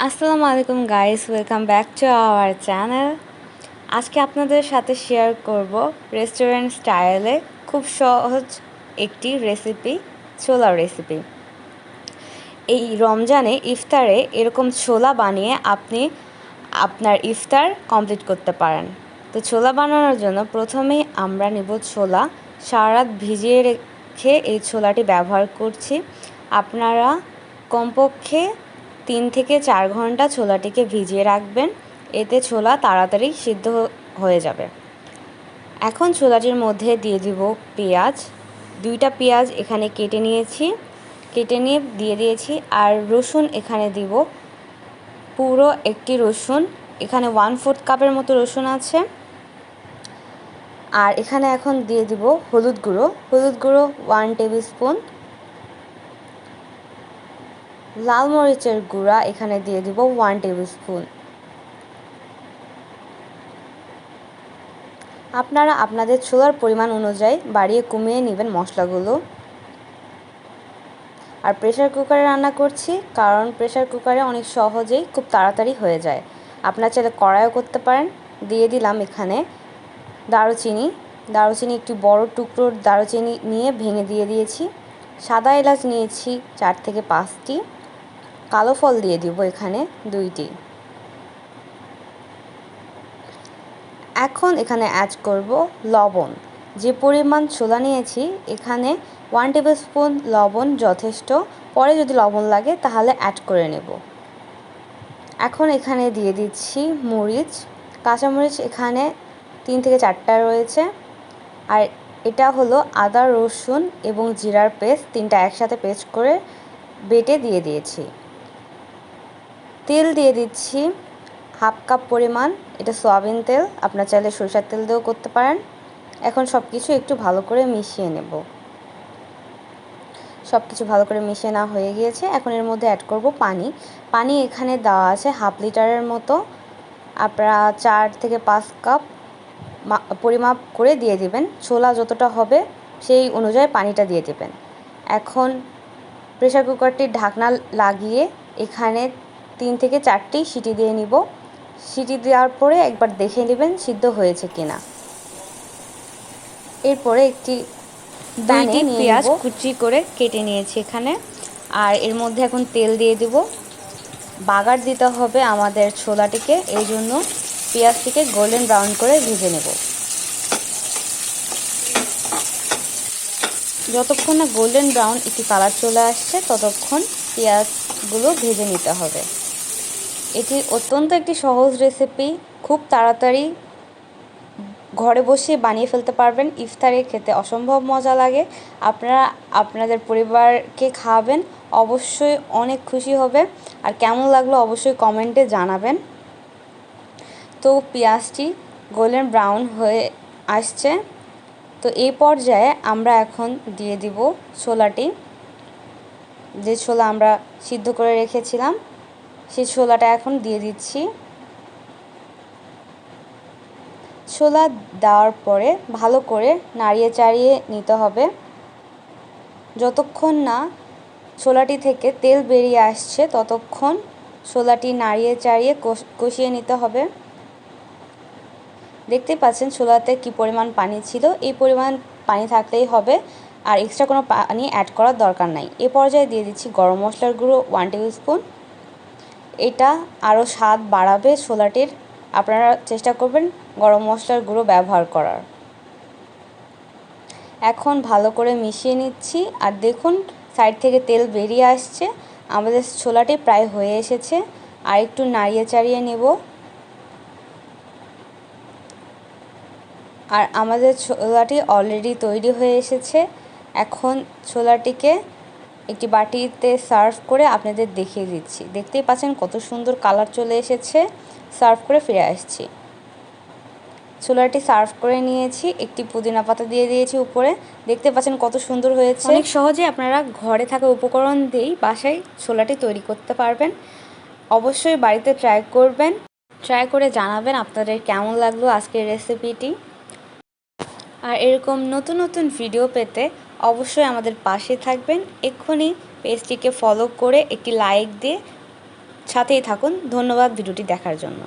আসসালামু আলাইকুম guys, welcome back to our channel. আজকে আপনাদের সাথে শেয়ার করব রেস্টুরেন্ট স্টাইলে খুব সহজ একটি রেসিপি, ছোলা রেসিপি। এই রমজানে ইফতারে এরকম ছোলা বানিয়ে আপনি আপনার ইফতার কমপ্লিট করতে পারেন। তো ছোলা বানানোর জন্য প্রথমেই আমরা নেব ছোলা। সারা রাত ভিজিয়ে রেখে এই ছোলাটি ব্যবহার করছি। আপনারা কমপক্ষে 3 থেকে 4 ঘন্টা ছোলাটিকে ভিজিয়ে রাখবেন, এতে ছোলা তাড়াতাড়ি সিদ্ধ হয়ে যাবে। এখন ছোলাটির মধ্যে দিয়ে দিব পেঁয়াজ। 2টা পেঁয়াজ এখানে কেটে নিয়ে দিয়ে দিয়েছি। আর রসুন এখানে দিব পুরো একটি রসুন, এখানে 1/4 কাপের মতো রসুন আছে। আর এখানে এখন দিয়ে দিব হলুদ গুঁড়ো 1 টেবিল স্পুন। লাল মরিচের গুঁড়া এখানে দিয়ে দিব 1 টেবিল স্পুন। আপনারা আপনাদের ছোলার পরিমাণ অনুযায়ী বাড়িয়ে কমিয়ে নেবেন মশলাগুলো। আর প্রেসার কুকারে রান্না করছি, কারণ প্রেসার কুকারে অনেক সহজেই খুব তাড়াতাড়ি হয়ে যায়। আপনারা চাইলে কড়াইও করতে পারেন। দিয়ে দিলাম এখানে দারুচিনি একটি বড় টুকরোর দারুচিনি নিয়ে ভেঙে দিয়ে দিয়েছি। সাদা এলাচ নিয়েছি 4 থেকে 5টি। কালো ফল দিয়ে দিব এখানে 2টি। এখন এখানে অ্যাড করব লবণ। যে পরিমাণ ছোলা নিয়েছি এখানে 1 টেবিল স্পুন লবণ যথেষ্ট। পরে যদি লবণ লাগে তাহলে অ্যাড করে নেব। এখন এখানে দিয়ে দিচ্ছি মরিচ। কাঁচামরিচ এখানে 3 থেকে 4টা রয়েছে। আর এটা হলো আদা, রসুন এবং জিরার পেস্ট, 3টা একসাথে পেস্ট করে বেটে দিয়ে দিয়েছি। তেল দিয়ে দিচ্ছি 1/2 কাপ পরিমাণ, এটা সয়াবিন তেল, আপনারা চাইলে সরিষার তেল দিয়েও করতে পারেন। এখন সব কিছু একটু ভালো করে মিশিয়ে নেব। সব কিছু ভালো করে মিশিয়ে নেওয়া হয়ে গিয়েছে। এখন এর মধ্যে অ্যাড করব পানি এখানে দেওয়া আছে 1/2 লিটারের মতো। আপনারা 4 থেকে 5 কাপ পরিমাপ করে দিয়ে দিবেন। ছোলা যতটা হবে সেই অনুযায়ী পানিটা দিয়ে দিবেন। এখন প্রেসার কুকারটির ঢাকনা লাগিয়ে এখানে 3 থেকে 4টি সিটি দিয়ে নিব। সিটি দেওয়ার পরে একবার দেখে নেবেন সিদ্ধ হয়েছে কিনা। এরপরে একটি প্যানে পেঁয়াজ কুচি করে কেটে নিয়েছি এখানে। আর এর মধ্যে এখন তেল দিয়ে দিব। বাগার দিতে হবে আমাদের ছোলাটিকে, এই জন্য পেঁয়াজটিকে গোল্ডেন ব্রাউন করে ভেজে নেব। যতক্ষণ না গোল্ডেন ব্রাউন একটি কালার চলে আসছে ততক্ষণ পেঁয়াজগুলো ভেজে নিতে হবে। এটি অত্যন্ত একটি সহজ রেসিপি, খুব তাড়াতাড়ি ঘরে বসে বানিয়ে ফেলতে পারবেন। ইফতারে খেতে অসম্ভব মজা লাগে। আপনারা আপনাদের পরিবারকে খাওয়াবেন, অবশ্যই অনেক খুশি হবে। আর কেমন লাগলো অবশ্যই কমেন্টে জানাবেন। তো পেঁয়াজটি গোল্ডেন ব্রাউন হয়ে আসছে, তো এই পর্যায়ে আমরা এখন দিয়ে দিব ছোলাটি। যে ছোলা আমরা সিদ্ধ করে রেখেছিলাম সেই ছোলাটা এখন দিয়ে দিচ্ছি। ছোলা দেওয়ার পরে ভালো করে নাড়িয়ে চাড়িয়ে নিতে হবে। যতক্ষণ না ছোলাটি থেকে তেল বেরিয়ে আসছে ততক্ষণ ছোলাটি নাড়িয়ে চাড়িয়ে কষিয়ে নিতে হবে। দেখতে পাচ্ছেন ছোলাতে কি পরিমাণ পানি ছিল, এই পরিমাণ পানি থাকলেই হবে, আর এক্সট্রা কোনো পানি অ্যাড করার দরকার নাই। এ পর্যায়ে দিয়ে দিচ্ছি গরম মশলার গুঁড়ো 1 টেবিল স্পুন। এটা আরও স্বাদ বাড়াবে ছোলাটির। আপনারা চেষ্টা করবেন গরম মশলার গুঁড়ো ব্যবহার করার। এখন ভালো করে মিশিয়ে নিচ্ছি। আর দেখুন সাইড থেকে তেল বেরিয়ে আসছে, আমাদের ছোলাটি প্রায় হয়ে এসেছে। আর একটু নাড়িয়ে চাড়িয়ে নেব। আর আমাদের ছোলাটি অলরেডি তৈরি হয়ে এসেছে। এখন ছোলাটিকে একটি বাটিতে সার্ভ করে আপনাদের দেখিয়ে দিচ্ছি। দেখতেই পাচ্ছেন কত সুন্দর কালার চলে এসেছে। সার্ভ করে ফিরে আসছি। ছোলাটি সার্ভ করে নিয়েছি, একটি পুদিনা পাতা দিয়ে দিয়েছি উপরে। দেখতে পাচ্ছেন কত সুন্দর হয়েছে। অনেক সহজে আপনারা ঘরে থাকা উপকরণ দিয়েই বাসায় ছোলাটি তৈরি করতে পারবেন। অবশ্যই বাড়িতে ট্রাই করবেন, ট্রাই করে জানাবেন আপনাদের কেমন লাগলো আজকের রেসিপিটি। আর এরকম নতুন নতুন ভিডিও পেতে অবশ্যই আমাদের পাশে থাকবেন। এক্ষুনি পেজটিকে ফলো করে একটি লাইক দিয়ে সাথেই থাকুন। ধন্যবাদ ভিডিওটি দেখার জন্য।